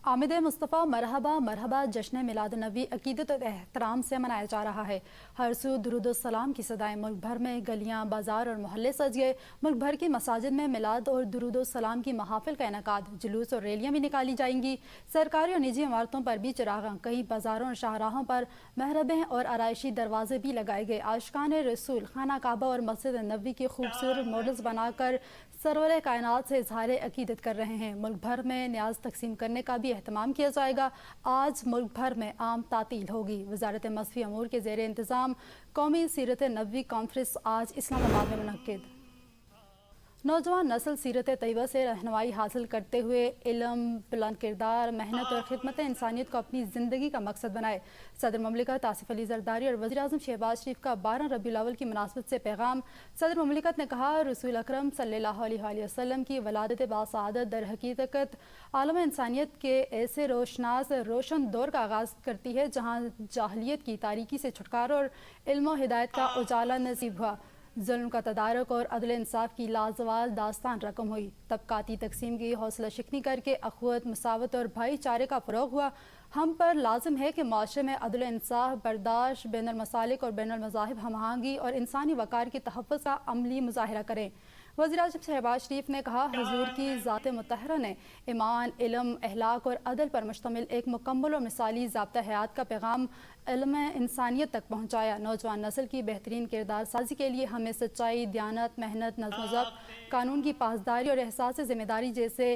आमिद मुस्तफ़ा मरहबा मरहबा जश्न मिलाद-उन-नबी अकीदत और एहतराम से मनाया जा रहा है। हर सू दुरूद सलाम की सदाएं। मुल्क भर में गलियां, बाजार और मोहल्ले सज गए। मुल्क भर की मसाजिद में मिलाद और दुरूद सलाम की महाफिल का इनेकाद, जुलूस और रैलियां भी निकाली जाएंगी। सरकारी और निजी इमारतों पर भी चिरागां, कई बाजारों और शाहराहों पर महरबें और आराइशी दरवाजे भी लगाए गए। आशिकान रसूल खाना काबा और मस्जिद नबवी की खूबसूरत मॉडल्स बनाकर सरवर कायनात से इजहार अकीदत कर रहे हैं। मुल्क भर में न्याज तकसीम करने का भी एहतमाम किया जाएगा। आज मुल्क भर में आम तातील होगी। वजारत मसफ़ी अमूर के ज़ेर इंतज़ाम कौमी सीरत नबवी कॉन्फ्रेंस आज इस्लामाबाद में मुनक्किद। नौजवान नस्ल सीरत तैयबा से रहनुमाई हासिल करते हुए इल्म, बुलंद किरदार, मेहनत और खिदमत इंसानियत को अपनी ज़िंदगी का मकसद बनाए। सदर ममलिकत आसिफ अली जरदारी और वज़ीर आज़म शहबाज शरीफ का 12 रबीउल अव्वल की मुनासबत से पैगाम। सदर ममलिकत ने कहा, रसूल अकरम सल्लल्लाहु अलैहि वसल्लम की वलादत बासआदत दर हकीकत आलम इंसानियत के ऐसे रोशनास रोशन दौर का आगाज़ करती है जहाँ जाहलियत की तारीकी से छुटकारा और इल्म और हिदायत का उजाला नसीब हुआ। जुल्म का तदारक और अदल इंसाफ की लाजवाल दास्तान रकम हुई। तबकाती तकसीम की हौसला शिकनी करके अखवत, मसावत और भाईचारे का फ़रोग हुआ। हम पर लाजिम है कि माशरे में अदल इंसाफ, बर्दाश्त, बैनुल मसालिक और बैनुल मज़ाहिब, हम आहंगी और इंसानी वक़ार के तहफ़्फ़ुज़ का अमली मुज़ाहिरा करें। वज़ीर आज़म शहबाज शरीफ ने कहा, हुज़ूर की ज़ात मुतहरा ने ईमान, इल्म, अहलाक और अदल पर मुश्तमिल एक मुकम्मल और मिसाली ज़ाब्ता हयात का पैगाम इल्म इंसानियत तक पहुँचाया। नौजवान नस्ल की बेहतरीन किरदार साजी के लिए हमें सच्चाई, दियानत, मेहनत, नज़्म ज़ब्त, कानून की पासदारी और एहसास ज़िम्मेदारी जैसे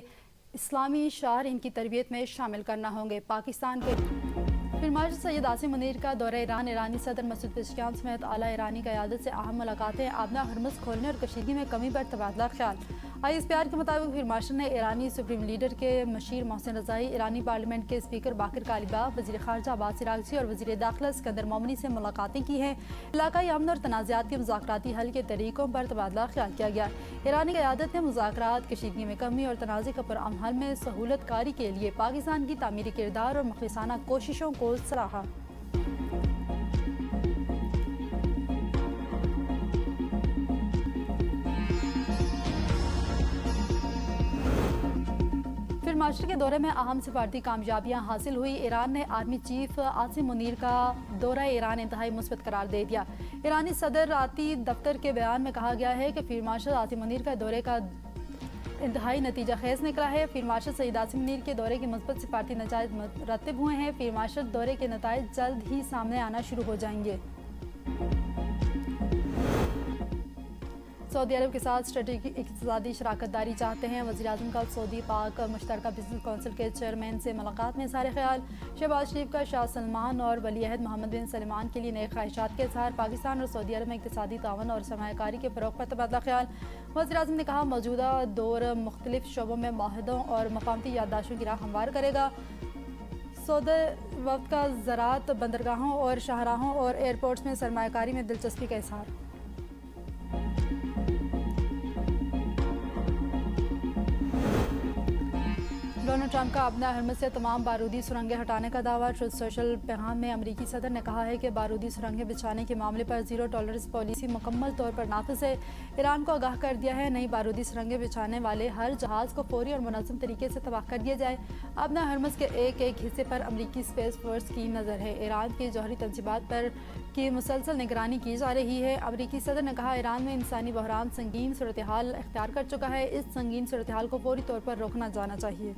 इस्लामी शार इनकी तरबियत में शामिल करना होंगे। पाकिस्तान के फिर मार्च सैयद आसिम मुनीर का दौरा ईरान। ईरानी सदर मसूद पेज़ेश्कियान समेत आला ईरानी क़यादत से अहम मुलाकातें। आबना हरमुज़ खोलने और कशीदगी में कमी पर तबादला ख्याल। ISPR के मुताबिक फिर मार्शल ने ईरानी सुप्रीम लीडर के मशीर मोहसिन रज़ाई, ईरानी पार्लियामेंट के स्पीकर बाकिर कालिबाफ, वज़ीर ख़ारजा अब्बास इराक़ची और वज़ीर दाखिला सिकंदर मोमनी से मुलाकातें की हैं। इलाकाई अमन और तनाज़ात के मुज़ाकराती हल के तरीक़ों पर तबादला ख्याल किया गया। ईरानी क़यादत ने मुज़ाकरात, कशीदगी में कमी और तनाज़े का पुरअमन हल में सहूलत कारी के लिए पाकिस्तान की तामीरी किरदार और मुखलिसाना कोशिशों को सराहा। फिर मार्शल के दौरे में अहम सिफारती कामयाबियां हासिल हुई। ईरान ने आर्मी चीफ आसिम मुनीर का दौरा ईरान इंतहाई मुस्बत करार दे दिया। ईरानी सदराती दफ्तर के बयान में कहा गया है कि फील्ड मार्शल आसिम मुनीर का दौरे का इंतहाई नतीजा खेज निकला है। फील्ड मार्शल सईद आसिम मुनीर के दौरे के मुस्बत सिफारती नताइज मुरतब हुए हैं। फील्ड मार्शल दौरे के नताइज जल्द ही सामने आना शुरू हो जाएंगे। सऊदी अरब के साथ स्ट्रेटेजिक इक़्तिसादी शराकत दारी चाहते हैं। वज़ीर आज़म का सऊदी पाक मुश्तरका बिजनेस काउंसिल के चेयरमैन से मुलाकात में सारे ख्याल। शहबाज शरीफ का शाह सलमान और वलीअहद मोहम्मद बिन सलमान के लिए नए ख्वाहिशात के इज़हार। पाकिस्तान और सऊदी अरब में इक़्तिसादी तावन और सरमायाकारी के फ़रोग़ पर तबादला ख्याल। वज़ीर आज़म ने कहा, मौजूदा दौर मुख्तलिफ शोबों में माहिदों और मकामी याददाश्तों की राह हमवार करेगा। सऊदी वक्त का ज़राअत, बंदरगाहों और शाहराहों और एयरपोर्ट्स में सरमायाकारी में दिलचस्पी का इज़हार। डोनाल्ड ट्रंप का अपना हरमत से तमाम बारूदी सुरंगें हटाने का दावा। ट्रुथ सोशल पैगाम में अमरीकी सदर ने कहा है कि बारूदी सुरंगें बिछाने के मामले पर ज़ीरो टॉलरेंस पॉलिसी मुकम्मल तौर पर नाफिज है। ईरान को आगाह कर दिया है, नई बारूदी सुरंगें बिछाने वाले हर जहाज़ को फौरी और मुनज़्ज़म तरीके से तबाह कर दिया जाए। अपना हरमस के एक एक हिस्से पर अमरीकी स्पेस फोर्स की नज़र है। ईरान की जौहरी तंजीबात पर की मुसलसल निगरानी की जा रही है। अमरीकी सदर ने कहा, ईरान में इंसानी बहरान संगीन सूरत हाल इख्तियार कर चुका है। इस संगीन सूरत हाल को फौरी तौर पर रोकना जाना चाहिए।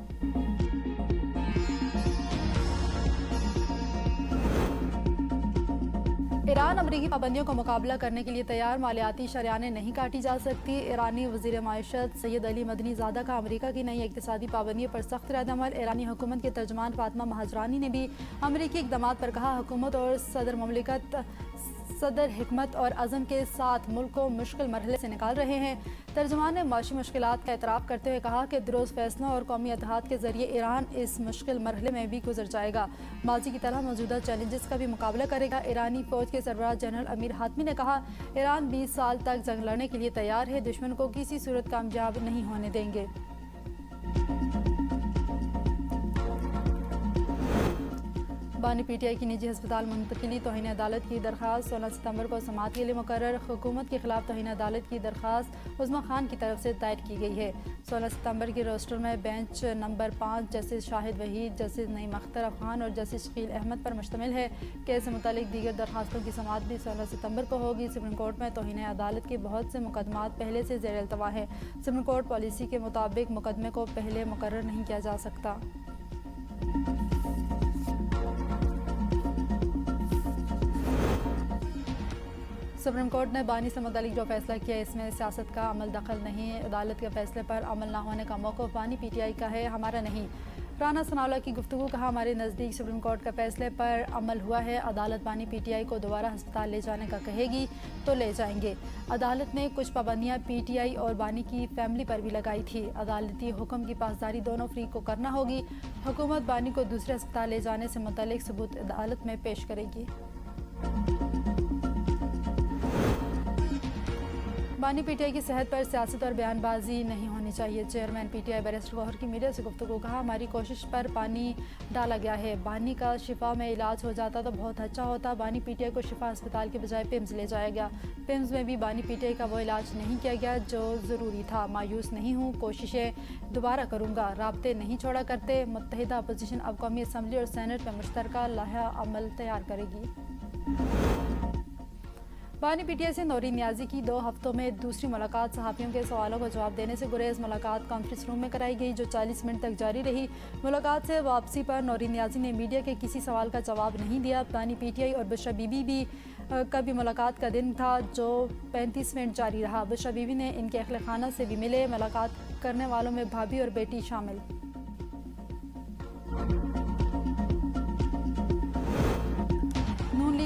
ईरान अमरीकी पाबंदियों का मुकाबला करने के लिए तैयार। मालियाती शरियानें नहीं काटी जा सकती। ईरानी वज़ीर माइशत सैयद अली मदनी ज़ादा का अमरीका की नई इक़्तिसादी पाबंदियों पर सख्त रद्दअमल। ईरानी हुकूमत के तर्जुमान फातिमा महाजरानी ने भी अमरीकी इक़दामात पर कहा, हुकूमत और सदर ममलिकत सदर हिकमत और अज़म के साथ मुल्क को मुश्किल मरहले से निकाल रहे हैं। तर्जुमान ने माशी मुश्किलात का एतराफ़ करते हुए कहा कि दुरुस्त फैसलों और कौमी इत्तेहाद के ज़रिए ईरान इस मुश्किल मरहले में भी गुजर जाएगा। माजी की तरह मौजूदा चैलेंजेस का भी मुकाबला करेगा। ईरानी फ़ौज के सरबराह जनरल अमीर हातमी ने कहा, ईरान 20 साल तक जंग लड़ने के लिए तैयार है, दुश्मन को किसी सूरत कामयाब नहीं होने देंगे। बानी पीटीआई की निजी अस्पताल मुंतकिली तौहीन अदालत की दरख्वास्त 16 सितंबर को समाअत के लिए मुकर्रर। हुकूमत के खिलाफ तौहीन अदालत की दरख्वास्त उस्मा खान की तरफ से दायर की गई है। 16 सितंबर के रोस्टर में bench number 5 justice Shahid Waheed, justice Naeem Akhtar Afghan और जस्टिस शकील अहमद पर मुश्तमिल है। केस से मुतालिक दीगर दरखास्तों की समाअत भी 16 सितंबर को होगी। सुप्रीम कोर्ट में तौहीन अदालत के बहुत से मुकदमात पहले से ज़ेर अल्तवा है। सुप्रीम कोर्ट पॉलिसी के मुताबिक मुकदमे को पहले मुकर्रर नहीं किया जा सकता। सुप्रीम कोर्ट ने बानी से मुतालिक जो फैसला किया इसमें सियासत का अमल दखल नहीं है। अदालत के फैसले पर अमल न होने का मौक़िफ़ बानी पीटीआई का है, हमारा नहीं। राना सनाउल्लाह की गुफ्तगू, कहा हमारे नज़दीक सुप्रीम कोर्ट के फैसले पर अमल हुआ है। अदालत बानी पीटीआई को दोबारा अस्पताल ले जाने का कहेगी तो ले जाएंगे। अदालत ने कुछ पाबंदियां पीटीआई और बानी की फैमिली पर भी लगाई थी। अदालती हुक्म की पासदारी दोनों फ्रीक को करना होगी। हुकूमत बानी को दूसरे अस्पताल ले जाने से मुतालिक सबूत अदालत में पेश करेगी। बानी पीटीआई की सेहत पर सियासत और बयानबाजी नहीं होनी चाहिए। चेयरमैन पीटीआई बैरिस्टर गौहर की मीडिया से गुफ्तगू, कहा हमारी कोशिश पर पानी डाला गया है। बानी का शिफा में इलाज हो जाता तो बहुत अच्छा होता। बानी पीटीआई को शिफा अस्पताल के बजाय पिम्स ले जाया गया। पिम्स में भी बानी पीटीआई का वो इलाज नहीं किया गया जो ज़रूरी था। मायूस नहीं हूँ, कोशिशें दोबारा करूँगा। राब्ते नहीं छोड़ा करते। मुत्तहिदा अपोजिशन अब कौमी असम्बली और सेनेट में मुश्तरका लाहा अमल तैयार करेगी। बानी पीटीआई से नौरीन नियाजी की 2 हफ्तों में दूसरी मुलाकात सहाफ़ियों के सवालों का जवाब देने से गुरेज। मुलाकात कॉन्फ्रेंस रूम में कराई गई जो 40 मिनट तक जारी रही। मुलाकात से वापसी पर नौरीन नियाजी ने मीडिया के किसी सवाल का जवाब नहीं दिया। बानी पीटीआई और बुशरा बीबी भी कभी मुलाकात का दिन था जो 35 मिनट जारी रहा। बुशरा बीबी ने इनके अहले खाना से भी मिले। मुलाकात करने वालों में भाभी और बेटी शामिल।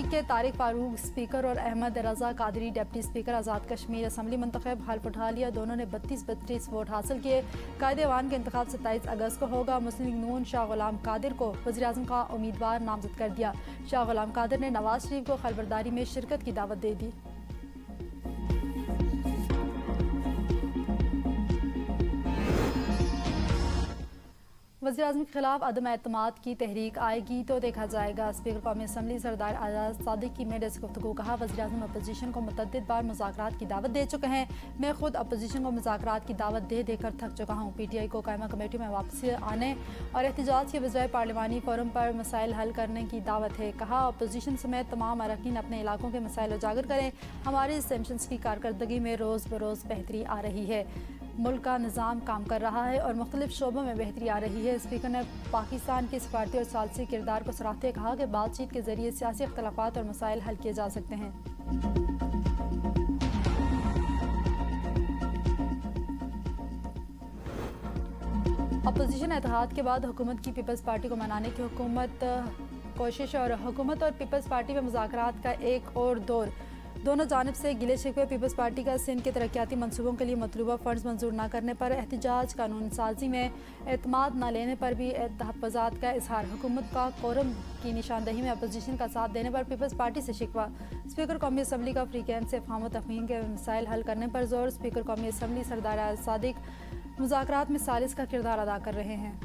के तारिक फारूक स्पीकर और अहमद रजा Qadri deputy speaker Azad Kashmir assembly मुंतखब, हल्फ उठा लिया। दोनों ने 32 वोट हासिल किए। कायदे-ए-वान के इंतखाब 27 अगस्त को होगा। मुस्लिम लीग नून शाह गुलाम कादिर को वज़ीर-ए-आज़म का उम्मीदवार नामजद कर दिया। शाह गुलाम कादिर ने नवाज शरीफ को खलबरदारी में शिरकत की दावत दे दी। वज़ीर-ए-आज़म के खिलाफ अदम एतमाद की तहरीक आएगी तो देखा जाएगा। स्पीकर कौमी असम्बली सरदार आज़ाद सादिक की मीडिया से गुफ्तगू, कहा वज़ीर-ए-आज़म अपोजिशन को मुतअद्दिद बार मुज़ाकरात की दावत दे चुके हैं। मैं खुद अपोजिशन को मुज़ाकरात की दावत दे देकर थक चुका हूँ। पीटीआई को कायमा कमेटी में वापसी आने और एहतजाज के बजाय पार्लिमानी फोरम पर मसाइल हल करने की दावत है। कहा अपोजिशन समेत तमाम अरकान अपने इलाकों के मसाइल उजागर करें। हमारी सेंशंस की कारकर्दगी में रोज़ बरोज़ बेहतरी आ रही है। मुल्क का निज़ाम काम कर रहा है और मुख्तलिफ शोबों में बेहतरी आ रही है। स्पीकर ने पाकिस्तान के सफारती और सालसी किरदार को सराहते हुए कहा कि बातचीत के जरिए सियासी इख्तलाफात और मसाइल हल किए जा सकते हैं। अपोजिशन इत्तेहाद के बाद हुकूमत की पीपल्स पार्टी को मनाने की कोशिश और हुकूमत और पीपल्स पार्टी में मुज़ाकरात का एक और दौर। दोनों जानिब से गिले शिकवे। पीपल्स पार्टी का सिंध के तरक्याती मनसूबों के लिए मतलूबा फंड्स मंजूर न करने पर एहतजाज, कानून साजी में एतमाद न लेने पर भी तहफ़्फ़ुज़ात का इजहार। हुकूमत का कोरम की निशानदही में अपोजिशन का साथ देने पर पीपल्स पार्टी से शिकवा। स्पीकर कौमी असम्बली का फ्री कैंप से अफ़हाम व तफ़हीम के मसाइल हल करने पर जोर। स्पीकर कौमी असम्बली सरदार आज़ाद सादिक मुज़ाकरात में सालिस का किरदार अदा कर रहे हैं।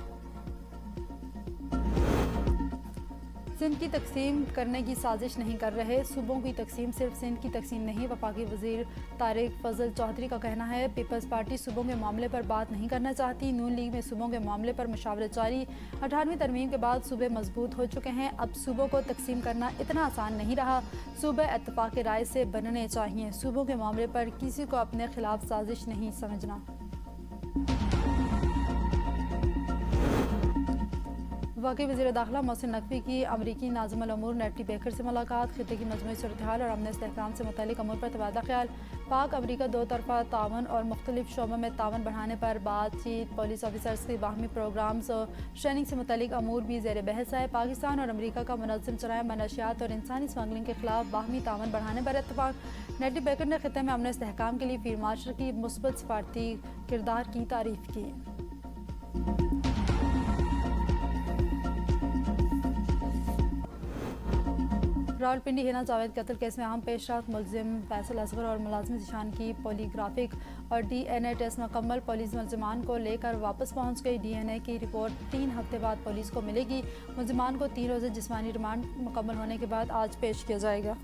सिंध की तकसीम करने की साजिश नहीं कर रहे। सूबों की तकसीम सिर्फ सिंध की तकसीम नहीं। वफाकी वज़ीर तारिक फजल चौधरी का कहना है पीपल्स पार्टी सूबों के मामले पर बात नहीं करना चाहती। नून लीग में सूबों के मामले पर मुशावरत जारी। 18वीं तरमीम के बाद सूबे मजबूत हो चुके हैं। अब सूबों को तकसीम करना इतना आसान नहीं रहा। सूबे इत्तेफाक राय से बनने चाहिए। सूबों के मामले पर किसी को अपने खिलाफ साजिश नहीं समझना। वफ़ाकी वज़ीर दाखिला मोहसिन नकवी की अमरीकी नाज़िमुल उमूर नेटी बेकर से मुलाकात। खित्ते की मजमूई सूरत-ए-हाल और अमन इस्तेहकाम से मुतल्लिक़ अमूर पर तबादला ख्याल। पाक अमरीका 2 तरफ़ा तावन और मुख्तलिफ शोबों में तावन बढ़ाने पर बातचीत। पुलिस ऑफिसर्स के बाहमी प्रोग्राम्स और ट्रेनिंग से मुतल्लिक़ अमूर भी ज़ेर बहस है। पाकिस्तान और अमरीका का मुनज़्ज़म जराइम, मनशियात और इंसानी स्मगलिंग के खिलाफ बाहमी तावन बढ़ाने पर इत्तफ़ाक़। नेटी बेकर ने खित्ते में अमन इस्तेहकाम के लिए फील्ड मार्शल की मुस्बत सफारती किरदार की तारीफ़ की। रावलपिंडी हिना जावेद कत्ल केस में अहम पेशरफ, मुलजिम फैसल असगर और मुलाजिम ज़ीशान की पॉलीग्राफिक और DNA टेस्ट मुकम्मल। पुलिस मुलजिमान को लेकर वापस पहुंच गई। DNA की रिपोर्ट 3 हफ्ते बाद पुलिस को मिलेगी। मुलजिमान को 3 रोज़े जिस्मानी रिमांड मुकम्मल होने के बाद आज पेश किया जाएगा।